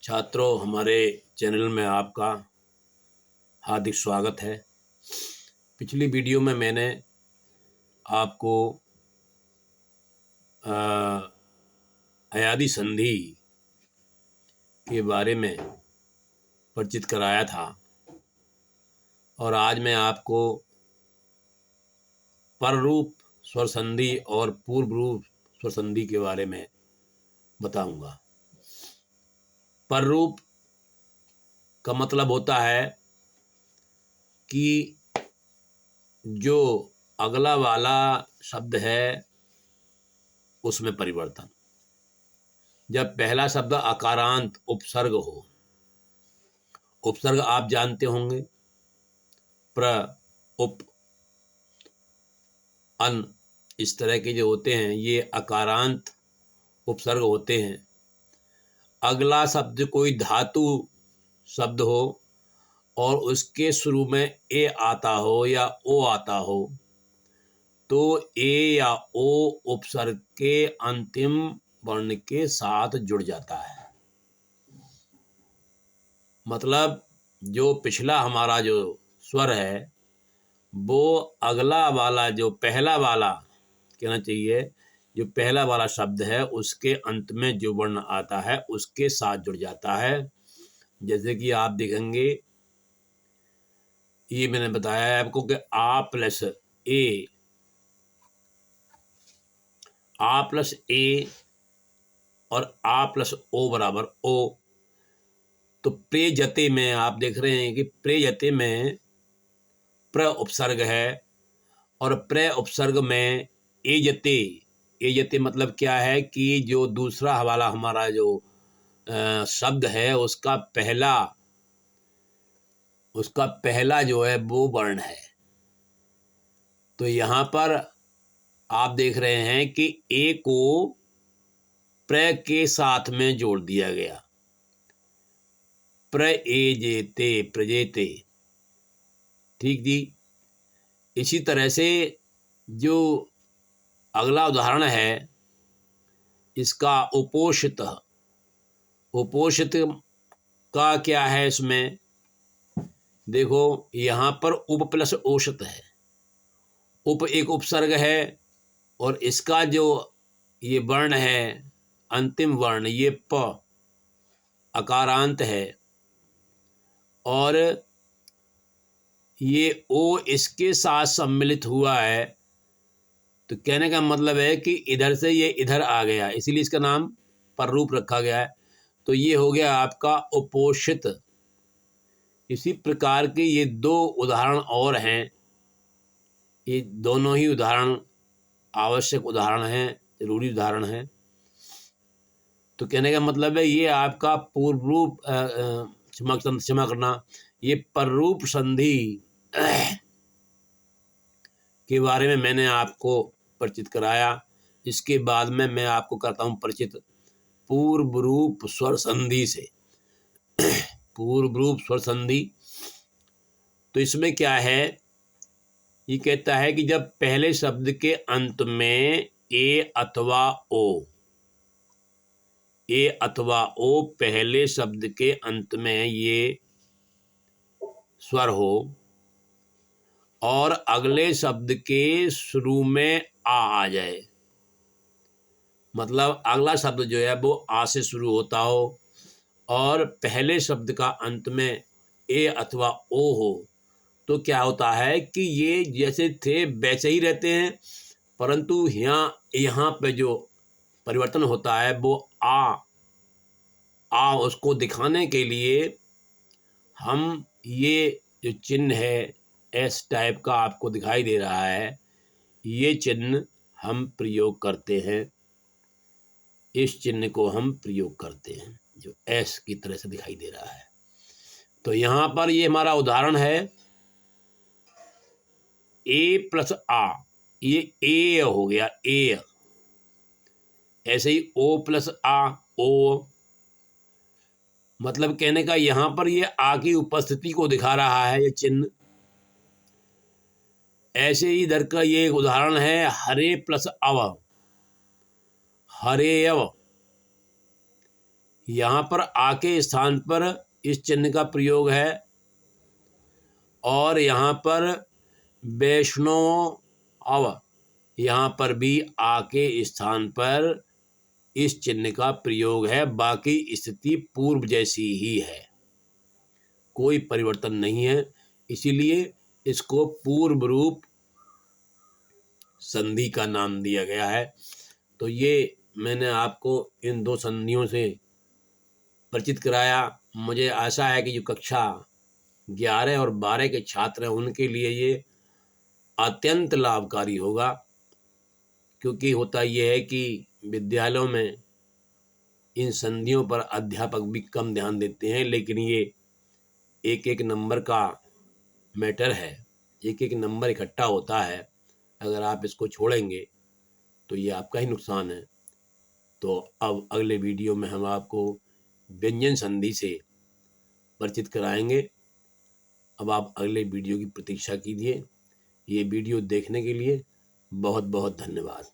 छात्रों, हमारे चैनल में आपका हार्दिक स्वागत है। पिछली वीडियो में मैंने आपको अयादी संधि के बारे में परिचित कराया था और आज मैं आपको पररूप स्वर संधि और पूर्व रूप स्वर संधि के बारे में बताऊंगा। पररूप का मतलब होता है कि जो अगला वाला शब्द है उसमें परिवर्तन। जब पहला शब्द अकारांत उपसर्ग हो, उपसर्ग आप जानते होंगे, प्र, उप, अन, इस तरह के जो होते हैं ये अकारांत उपसर्ग होते हैं। अगला शब्द कोई धातु शब्द हो और उसके शुरू में ए आता हो या ओ आता हो तो ए या ओ उपसर्ग के अंतिम वर्ण के साथ जुड़ जाता है। मतलब जो पिछला हमारा जो स्वर है वो अगला वाला जो पहला वाला कहना चाहिए, जो पहला वाला शब्द है उसके अंत में जो वर्ण आता है उसके साथ जुड़ जाता है। जैसे कि आप देखेंगे, ये मैंने बताया है आपको कि आ प्लस ए और आ प्लस ओ बराबर ओ। तो प्रेजते में आप देख रहे हैं कि प्रेजते में प्र उपसर्ग है और प्र उपसर्ग में एजते। एजते मतलब क्या है कि जो दूसरा वाला हमारा जो शब्द है उसका पहला जो है वो वर्ण है। तो यहाँ पर आप देख रहे हैं कि ए को प्र के साथ में जोड़ दिया गया, प्रेजेते, प्रजेते। ठीक जी। इसी तरह से जो अगला उदाहरण है इसका उपोषित। उपोषित का क्या है, इसमें देखो यहाँ पर उप प्लस ओषित है। उप एक उपसर्ग है और इसका जो ये वर्ण है अंतिम वर्ण ये प अकारांत है और ये ओ इसके साथ सम्मिलित हुआ है। तो कहने का मतलब है कि इधर से ये इधर आ गया, इसीलिए इसका नाम पररूप रखा गया है। तो ये हो गया आपका उपोषित। इसी प्रकार के ये दो उदाहरण और हैं। ये दोनों ही उदाहरण आवश्यक उदाहरण हैं, जरूरी उदाहरण हैं। तो कहने का मतलब है ये आपका पूर्व रूप क्षमा करना, ये पररूप संधि के बारे में मैंने आपको परिचित कराया। इसके बाद में मैं आपको करता हूँ परिचित पूर्व रूप स्वर संधि से। पूर्व रूप स्वर संधि, तो इसमें क्या है, ये कहता है कि जब पहले शब्द के अंत में ए अथवा ओ पहले शब्द के अंत में ये स्वर हो और अगले शब्द के शुरू में आ जाए। मतलब अगला शब्द जो है वो आ से शुरू होता हो और पहले शब्द का अंत में ए अथवा ओ हो तो क्या होता है कि ये जैसे थे वैसे ही रहते हैं, परंतु यहाँ पे जो परिवर्तन होता है वो आ उसको दिखाने के लिए हम ये जो चिन्ह है एस टाइप का आपको दिखाई दे रहा है, ये चिन्ह हम प्रयोग करते हैं। इस चिन्ह को हम प्रयोग करते हैं जो एस की तरह से दिखाई दे रहा है। तो यहाँ पर ये हमारा उदाहरण है ए प्लस आ, ये ए हो गया ए। ऐसे ही ओ प्लस आ ओ। मतलब कहने का यहाँ पर ये आ की उपस्थिति को दिखा रहा है ये चिन्ह। ऐसे ही इधर का ये एक उदाहरण है हरे प्लस अव, हरे अव। यहाँ पर आ के स्थान पर इस चिन्ह का प्रयोग है और यहाँ पर वैष्णव अव, यहाँ पर भी आ के स्थान पर इस चिन्ह का प्रयोग है। बाकी स्थिति पूर्व जैसी ही है, कोई परिवर्तन नहीं है, इसीलिए इसको पूर्व रूप संधि का नाम दिया गया है। तो ये मैंने आपको इन दो संधियों से परिचित कराया। मुझे आशा है कि जो कक्षा 11 और 12 के छात्र हैं उनके लिए ये अत्यंत लाभकारी होगा, क्योंकि होता ये है कि विद्यालयों में इन संधियों पर अध्यापक भी कम ध्यान देते हैं, लेकिन ये एक एक नंबर का मैटर है, एक एक नंबर इकट्ठा होता है। अगर आप इसको छोड़ेंगे तो ये आपका ही नुकसान है। तो अब अगले वीडियो में हम आपको व्यंजन संधि से परिचित कराएंगे। अब आप अगले वीडियो की प्रतीक्षा कीजिए। ये वीडियो देखने के लिए बहुत बहुत धन्यवाद।